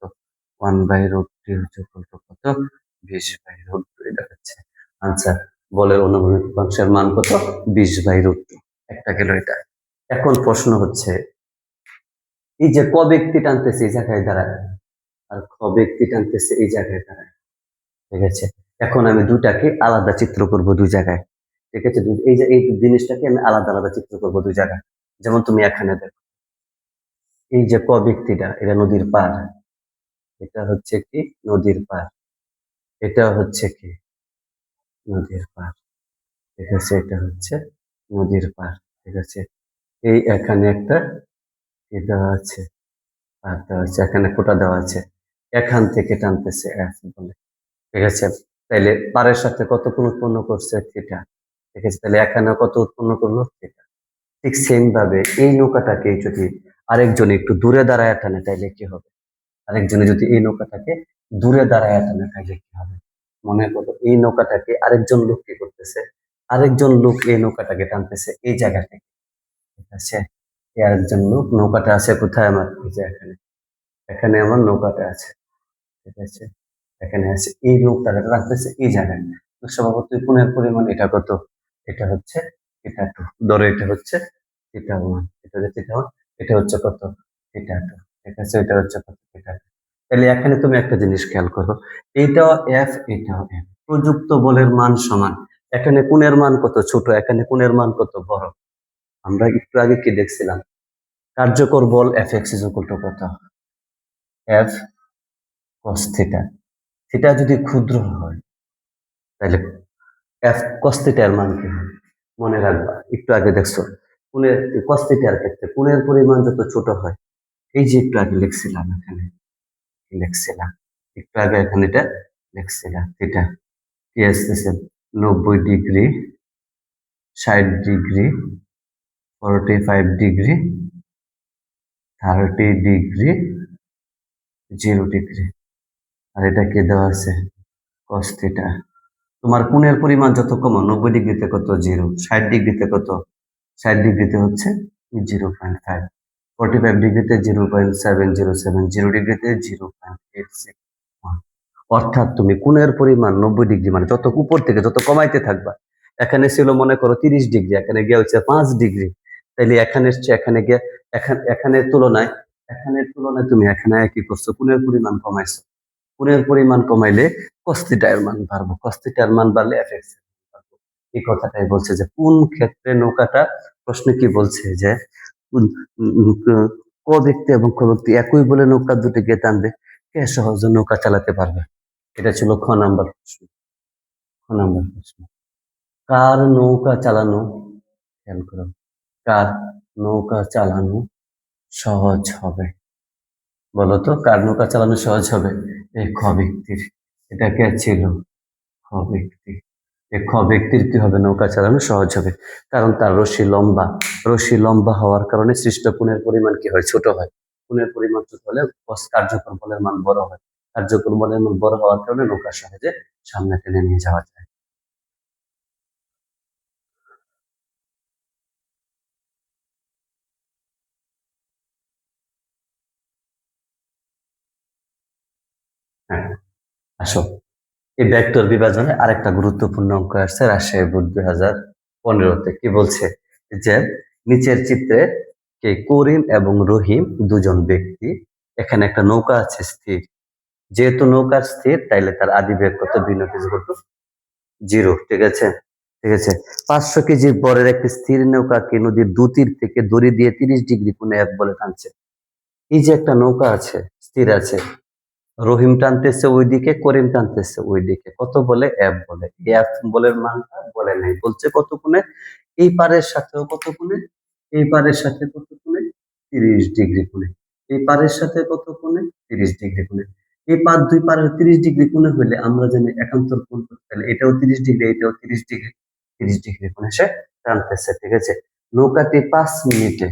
1/√3 ইজ ইকুয়াল টু কত 20/√2 এটা হচ্ছে আনসার। বলের অনুভূমিক অংশের মান কত 20/√2 একটা গেল এটা। এখন প্রশ্ন হচ্ছে এই যে ক ব্যক্তি টানতেছে এই জায়গায় দাঁড়ায় আর খ ব্যক্তি টানতেছে এই জায়গায় দাঁড়ায়, ঠিক আছে। এখন আমি দুটাকে আলাদা চিত্র করব দুই জায়গায়, ঠিক আছে। এই যে এই জিনিসটাকে আমি আলাদা আলাদা চিত্র করব দুই জায়গায়। যেমন তুমি এখানে দেখো এই যে ক ব্যক্তিটা এটা নদীর পার, এটা হচ্ছে কি নদীর পার, এটা হচ্ছে কি নদীর পার, ঠিক আছে। এটা হচ্ছে নদীর পার, ঠিক আছে। এই এখানে একটা কি দেওয়া আছে পার দেওয়া আছে, এখানে কোটা দেওয়া আছে, এখান থেকে টানতেছে এফ বলে, ঠিক আছে। তাইলে পারের সাথে কত কোণ উৎপন্ন করছে থিটা, ঠিক আছে। তাহলে এখানে কত উৎপন্ন করলো থিটা। ঠিক সেম ভাবে এই নৌকাটাকে যদি আরেকজন একটু দূরে দাঁড়ায় টানে তাইলে কি হবে? আরেকজনে যদি এই নৌকাটাকে দূরে দাঁড়ায় টানে তাইলে কি হবে? মনে করো এই নৌকাটাকে আরেকজন লোক কি করতেছে, আরেকজন লোক এই নৌকাটাকে টানতেছে এই জায়গা থেকে, ঠিক আছে। এই আরেকজন লোক নৌকাটা আছে কোথায় আমার এই যে এখানে, এখানে আমার নৌকাটা আছে, ঠিক আছে। এখানে আছে এই লোকটাকে রাখতেছে এই জায়গায়। তো স্বভাবতই কোণের পরিমাণ এটা কত, এটা হচ্ছে থিটা টু, ধরো এটা হচ্ছে থিটা ওয়ান, এটা হচ্ছে থিটা ওয়ান, এটা হচ্ছে কত থিটা টু, ঠিক আছে। এটা হচ্ছে কত থিটা টু। তাহলে এখানে তুমি একটা জিনিস খেয়াল করো, এইটাও এফ এটাও এফ, প্রযুক্ত বলের মান সমান। এখানে কোণের মান কত ছোট, এখানে কোণের মান কত বড়। আমরা একটু আগে কি দেখছিলাম, কার্যকর বল F X is equal to কত এফ কস থিটা। থিটা যদি ক্ষুদ্র হয় তাহলে এফ কস থিটার মান কি হয় মনে রাখবা। একটু আগে দেখছো কোণের কস থিটার ক্ষেত্রে কোণের পরিমাণ যত ছোট হয়, এই যে একটু আগে লিখছিলাম এখানে লিখছিলাম একটু আগে এখানে এটা লিখছিলাম থিটা কি আসতেছে 90 degree, 60 degree, 45 degree, 30 degree, 0 degree. আর এটা কি দেওয়া আছে কস থিটা। তোমার কোণের পরিমাণ যত কম 90 ডিগ্রিতে কত 0, 60 ডিগ্রিতে কত 60 ডিগ্রিতে হচ্ছে 0.5, 45 ডিগ্রিতে 0.707, 0 ডিগ্রিতে 0.861। অর্থাৎ তুমি কোণের পরিমাণ 90 ডিগ্রি মানে যত উপর থেকে যত কমাইতে থাকবা, এখানে ছিল মনে করো 30 ডিগ্রি, এখানে গিয়ে হচ্ছে 5 ডিগ্রি, তাইলে এখানে এখানে গিয়ে এখানের তুলনায় তুমি এখানে কি করছো কোণের পরিমাণ কমাইছো। কোণের পরিমাণ কমাইলে cos θ এর মান বাড়বো, cos θ এর মান বাড়লে f এর মান বাড়বো। এই কথাটাই বলছে যে কোন ক্ষেত্রে নৌকাটা, প্রশ্নে কি বলছে যে ক ব্যক্তি এবং খ ব্যক্তি একই বলে নৌকা দুটিকে টানবে, কে সহজে নৌকা চালাতে পারবে। এটা ছিল খ নাম্বার প্রশ্ন। খ নাম্বার প্রশ্ন, কার নৌকা চালানো, খেয়াল করো, কার নৌকা চালানো সহজ হবে? বলতো কার নৌকা চালানো সহজ হবে? এই খ ব্যক্তির। এটা কে ছিল? খ ব্যক্তি। এই খ ব্যক্তির কি হবে নৌকা চালানো সহজ হবে, কারণ তার রশি লম্বা, রশি লম্বা হওয়ার কারণে সৃষ্ট কোণের পরিমাণ কি হয় ছোট হয়। কোণের পরিমাণ ছোট হলে কার্যকর বলের মান বড় হয়, কার্যকর বলের মান বড় হওয়ার কারণে নৌকা সহজে সামনে টেনে নিয়ে যাওয়া যায়। হ্যাঁ, আসো এই ভেক্টর বিভাজনে আরেকটা গুরুত্বপূর্ণ অঙ্ক আসছে রাজশাহী বোর্ড 2015-তে। কি বলছে যে নিচের চিত্রে কে করিম এবং রহিম দুজন ব্যক্তি, এখানে একটা নৌকা আছে স্থির, যেহেতু নৌকা স্থির তাইলে তার আদি বেগ কত বিনতি কত 0, ঠিক আছে। ঠিক আছে, 500 কেজি বরের একটি স্থির নৌকাকে নদীর দুতীর থেকে দড়ি দিয়ে 30 ডিগ্রি কোণে এক বলে টানছে। এই যে একটা নৌকা আছে স্থির আছে, রহিম টানতেছে ওইদিকে, করিম টানতেছে ওইদিকে, কত বলে এফ বলে। এই এফ বলের মানটা বলে নাই, বলছে কত কোণে, এই পারের সাথেও কত কোণে, এই পারের সাথে কত কোণে 30 ডিগ্রি কোণে, এই পারের সাথে কত কোণে 30 ডিগ্রি কোণে। এই পার দুই পারের 30 ডিগ্রি কোণে হইলে আমরা জানি একান্তর কোণ করতে গেলে এটাও 30 ডিগ্রি এটাও 30 ডিগ্রি, 30 ডিগ্রি কোণে সে টানতেছে, ঠিক আছে। নৌকাটি 5 মিনিটে,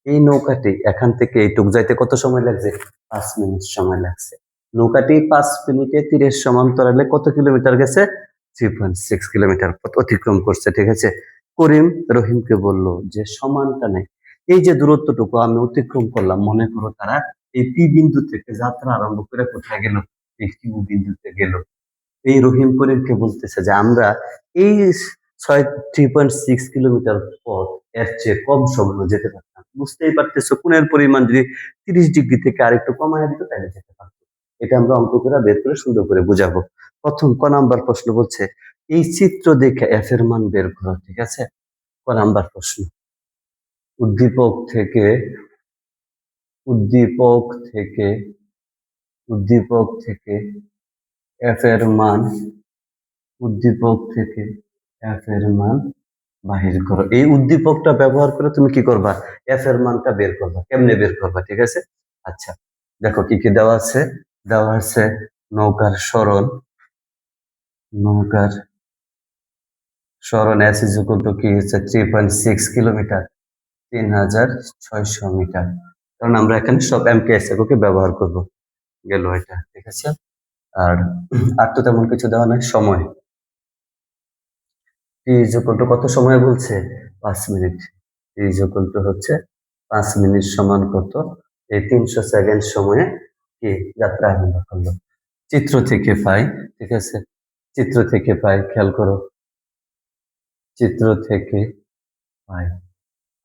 এই নৌকাটি এখান থেকে এইটুক যাইতে কত সময় লাগছে? 5 মিনিট সময় লাগছে। নৌকাটি 5 মিনিটে তীরের সমান্তরালে কত কিলোমিটার গেছে? 3.6 কিলোমিটার পথ অতিক্রম করছে, ঠিক আছে। করিম রহিমকে বলল যে সমান টানে এই যে দূরত্বটুকু আমি অতিক্রম করলাম, মনে করো তারা এই পি বিন্দু থেকে যাত্রা আরম্ভ করে কোথায় গেল, এই কিউ বিন্দুতে গেল। এই রহিম করিমকে বলতেছে যে আমরা এই 3.6 কিলোমিটার পথ এর চেয়ে কম সময় যেতে পারতাম। বুঝতেই পারতেছো কোণের পরিমাণ যদি 30 ডিগ্রি থেকে আরেকটু কমায় দিত তাহলে যেতে পারতো। এটা আমরা অঙ্ক করে বের করে সুন্দর করে বুঝাবো। প্রথম ক নাম্বার প্রশ্ন বলছে এই চিত্র দেখে এফ এর মান বের করো। ঠিক আছে, ক নাম্বার প্রশ্ন, উদ্দীপক থেকে উদ্দীপক থেকে উদ্দীপক থেকে এফ এর মান উদ্দীপক থেকে এফ এর মান বাহির করো। এই উদ্দীপকটা ব্যবহার করে তুমি কি করবা, এফ এর মানটা বের করবা। কেমনে বের করবা, ঠিক আছে? আচ্ছা, দেখো কি কি দেওয়া আছে। দেওয়া আছে নৌকার সরণ, নৌকার সরণ এস ইজ ইকুয়াল টু কি হচ্ছে 3.6 কিলোমিটার, 3600 মিটার। কারণ আমরা এখানে সব এমকেএস এককে ব্যবহার করব। গেল এটা, ঠিক আছে। আর আর তো তেমন কিছু দেওয়া নাই। সময় টি ইজ ইকুয়াল টু কত সময় বলছে, 5 minute. T is equal to হচ্ছে 5 মিনিট সমান কত, এই 300 সেকেন্ড সময়ে কি যাত্রা আরম্ভ করলো। চিত্র থেকে পাই, ঠিক আছে, চিত্র থেকে পাই, খেয়াল করো, চিত্র থেকে পাই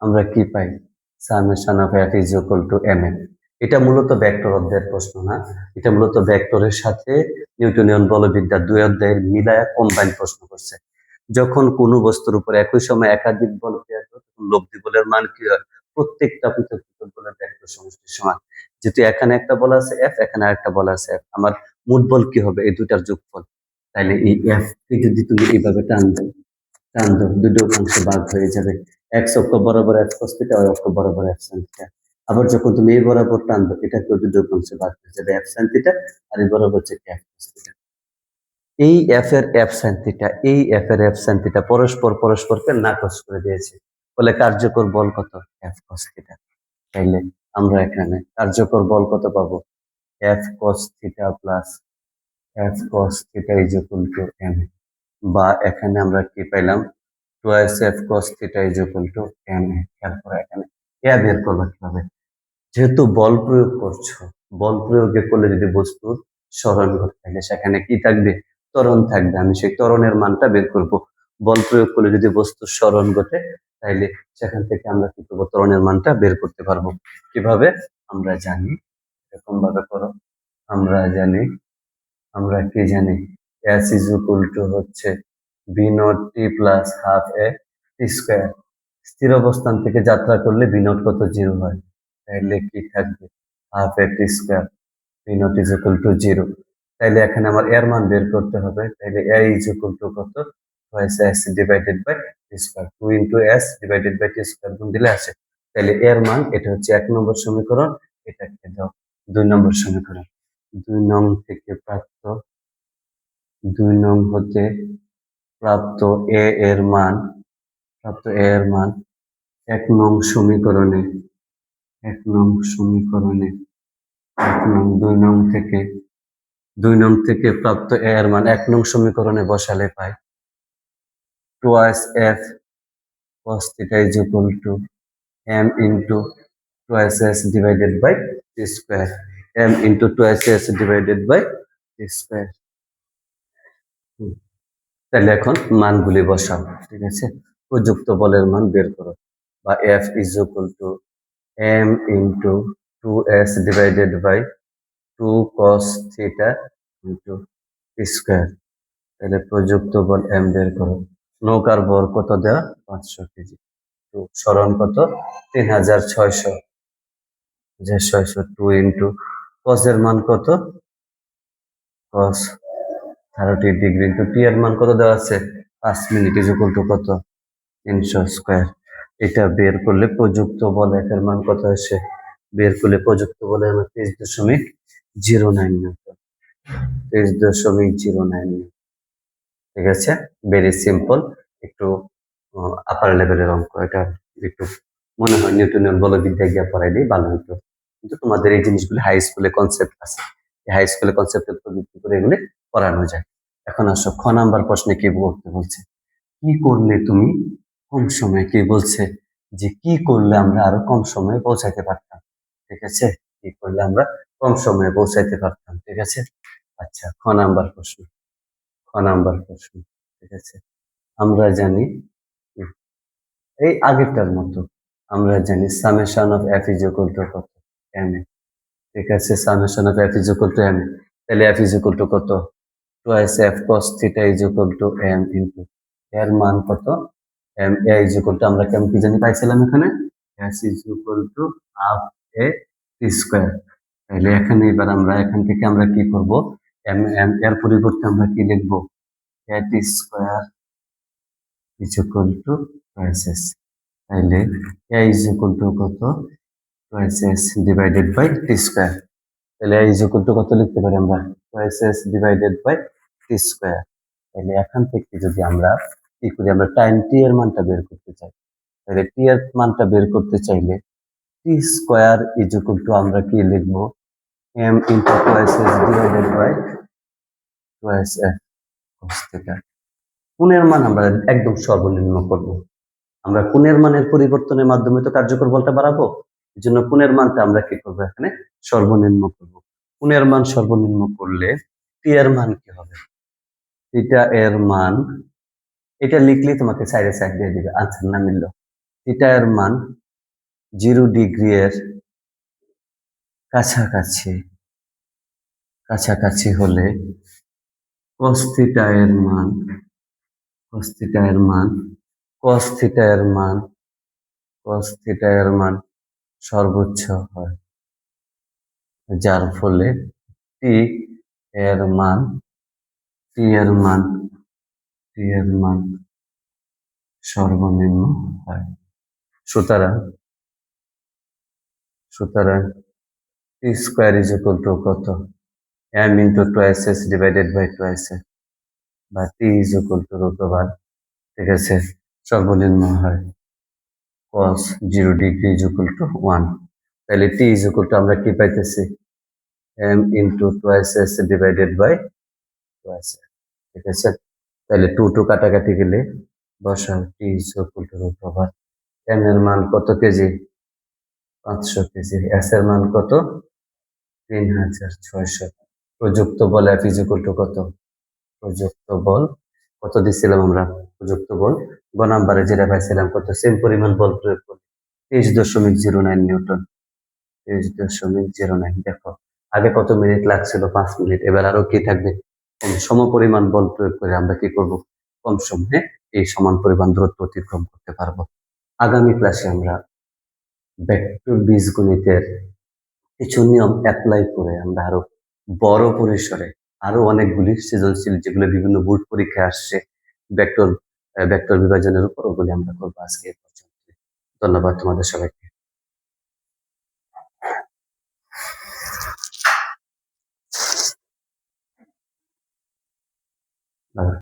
আমরা কি পাই, summation of F is equal to M A. এটা মূলত ভেক্টর অধ্যায়ের প্রশ্ন না, এটা মূলত ভেক্টরের সাথে নিউটনিয়ান বলবিদ্যার 2 অধ্যায়ের মিলায়া কম্বাইন প্রশ্ন করছে। যখন কোনো বস্তুর উপর একই সময় একাধিক বল প্রয়োগ হয় তখন লব্ধি বলের মান কি হয়, প্রত্যেকটা পৃথক পৃথক বলের ভেক্টর সমষ্টির সমান। যেহেতু এখানে একটা বল আছে এফ, এখানে আরেকটা বল আছে এফ, আমার মোট বল কি হবে, এই দুটার যোগফল। তাইলে এই এফ কে যদি তুমি এইভাবে টান দাও, দুটো অংশে ভাগ হয়ে যাবে। এক্স অক্ষ বরাবর এফ কস থিটা, ওয়াই অক্ষ বরাবর এফ সাইন থিটা। আবার যখন তুমি এই বরাবর টান দাও, এটা কেউ দুটো অংশে ভাগ হয়ে যাবে, এফ সাইন থিটা, আর এই বরাবর হচ্ছে এফ কস থিটা। এই এফ এর এফ সাইন থিটা, এই এফ এর এফ সাইন থিটা পরস্পরকে নাকচ করে দিয়েছে, বলে কার্যকর বল কত, এফ কস থিটা। তাইলে আমরা এখানে কার্যকর বল কত পাবো, F cos theta plus F cos theta is equal to M. বা এখানে আমরা কি পাইলাম, twice F cos theta is equal to M A. খেয়াল করো এখানে এ বের করবা কিভাবে, যেহেতু বল প্রয়োগ করছো, বল প্রয়োগে করলে যদি বস্তুর সরণ ঘটে থাকে সেখানে কি থাকবে, ত্বরণ থাকবে। আমি সেই ত্বরণের মানটা বের করব। বল প্রয়োগ করলে যদি বস্তুর সরণ ঘটে তাইলে সেখান থেকে আমরা কি করবো, ত্বরণের মানটা বের করতে পারবো। কিভাবে, আমরা জানি, এরকম ভাবে করো, আমরা জানি, আমরা কি জানি, এস ইজ ইকুয়াল টু হচ্ছে b naught t plus half এ টি স্কোয়ার। স্থির অবস্থান থেকে যাত্রা করলে বি নট কত, 0 হয়। তাহলে কি থাকবে, half A T square, b naught is equal to 0। তাইলে এখানে আমার এর মান বের করতে হবে। তাইলে এ ইজ ইকুয়াল টু কত, twice S divided by T square, 2 into s divided by T square গুণ দিলে আসে। তাইলে এর মান, এটা হচ্ছে 1 নম্বর সমীকরণ, এটাকে দাও 2 নম্বর সমীকরণ। 2 নং থেকে প্রাপ্ত, 2 নং হতে প্রাপ্ত এ এর মান, প্রাপ্ত এ এর মান 1 নং সমীকরণে, 1 নং সমীকরণে, 1 নং 2 নং থেকে, 2 নং থেকে প্রাপ্ত এ এর মান 1 নং সমীকরণে বসালে পাই twice F cos theta is equal to m into twice s divided by t square, m into twice s divided by t square। তাহলে এখন মানগুলি বসাও, ঠিক আছে। প্রযুক্ত বলের মান বের করো, বা f is equal to m into 2s divided by 2 cos theta into t square. তাহলে প্রযুক্ত বল এম বের করো। নৌকার ভর কত দেওয়া, 500 কেজি। সরণ কত, 3600, 2 ইন্টু cos এর মান কত, cos 30 ডিগ্রি ইন্টু টি এর মান কত দেওয়া আছে, 5 মিনিট ইজ ইকুয়াল টু কত, 300 স্কোয়ার। এটা বের করলে প্রযুক্ত বল এফ এর মান কত আসে, বের করলে প্রযুক্ত বলের মান 23.09 নিউটন, 23.09। ঠিক আছে, ভেরি সিম্পল, একটু আপার লেভেলের অঙ্ক এটা, একটু মনে হয় নিউটনিয়ান বলবিদ্যা গিয়ে পড়াই দিই ভালো হতো। কিন্তু তোমাদের এই জিনিসগুলো হাই স্কুলে কনসেপ্ট আছে, এই হাই স্কুলে কনসেপ্টের উপর ভিত্তি করে এগুলি পড়ানো যায়। এখন আসো খ নাম্বার প্রশ্নে কি করতে বলছে, কি করলে তুমি কম সময়ে, কি বলছে, যে কি করলে আমরা আরো কম সময়ে পৌঁছাইতে পারতাম। ঠিক আছে? কি করলে আমরা কম সময়ে পৌঁছাইতে পারতাম। ঠিক আছে? আচ্ছা, খ নাম্বার প্রশ্ন। ঠিক আছে? আমরা জানি এই আগেরটার মতো আমরা জানি summation of F is equal to কত? M A. ঠিক আছে? Summation of F is equal to M A. তাহলে এফ ইজ ইকুয়াল টু কত? Twice F cos theta is equal to M into এর মান কত? M A is equal to আমরা কেমন কি জানি পাইছিলাম এখানে? S is equal to half A T square. তাহলে এখানে এবার আমরা এখান থেকে আমরা কি করব? এম এম এর পরিবর্তে আমরা কি লিখব? A T square is equal to twice S. তাহলে এ ইজ ইকুয়াল টু কত? Twice S divided by T square. তাহলে এ ইজ ইকুয়াল টু কত লিখতে পারি আমরা? Twice S divided by T square. তাহলে এখান থেকে যদি আমরা কি করি? আমরা টাইম টি এর মানটা বের করতে চাই। তাহলে টি এর মানটা বের করতে চাইলে t square is equal to আমরা কি লিখবো? M into twice S divided by twice F cos theta. কোণের মান আমরা একদম সর্বনিম্ন করব। আমরা কোণের মানের পরিবর্তনের মাধ্যমে তো কার্যকর বলটা বাড়াবো। এই জন্য কোণের মানটা আমরা কি করবো? এখানে সর্বনিম্ন করব। কোণের মান সর্বনিম্ন করলে টি এর মান কি হবে? থিটা এর মান, এটা লিখলেই তোমাকে সাইডে সাইড দিয়ে দিবে আনসার না মিললো। থিটা এর মান 0 ডিগ্রি এর কাছাকাছি কাছাকাছি হলে cos থিটা এর মান cos থিটা এর মান cos থিটা এর মান cos থিটা এর মান সর্বোচ্চ হয়, যার ফলে টি এর মান টি এর মান টি এর মান সর্বনিম্ন হয়। সুতরাং সুতরাং T square is equal to কত? M into twice S divided by twice S বা T is equal to root over, ঠিক আছে, সর্বনিম্ন হয় cos 0 degree is equal to 1। তাহলে টি ইজ ইকুয়াল টু আমরা কি পাইতেছি? M into twice S divided by twice S. ঠিক আছে? তাহলে টু টু কাটাকাটি গেলে বসাও T is equal to root over M এর মান কত কেজি? 500 কেজি। এস এর মান কত? 3600। প্রযুক্ত বল এফ ইজ ইকুয়াল টু কত? প্রযুক্ত বল কত দিচ্ছিলাম আমরা? প্রযুক্ত বল গ নাম্বারে যেটা পাইছিলাম কত? সেম পরিমাণ বল প্রয়োগ করি 23.09 নিউটন। 23.09। দেখো আগে কত মিনিট লাগছিল? 5 মিনিট। এবার আরো কি থাকবে? সম পরিমাণ বল প্রয়োগ করে আমরা কি করব? কম সময়ে এই সমান পরিমাণ দূরত্ব অতিক্রম করতে পারবো। আগামী ক্লাসে আমরা ভেক্টর বীজগণিতের কিছু নিয়ম অ্যাপ্লাই করে আমরা আরো বড় পরিসরে আরো অনেকগুলি সৃজনশীল যেগুলো বিভিন্ন বোর্ড পরীক্ষায় আসছে ভেক্টর ভেক্টর বিভাজনের উপর, ওগুলি আমরা করবো আজকে এ পর্যন্ত। ধন্যবাদ তোমাদের সবাইকে।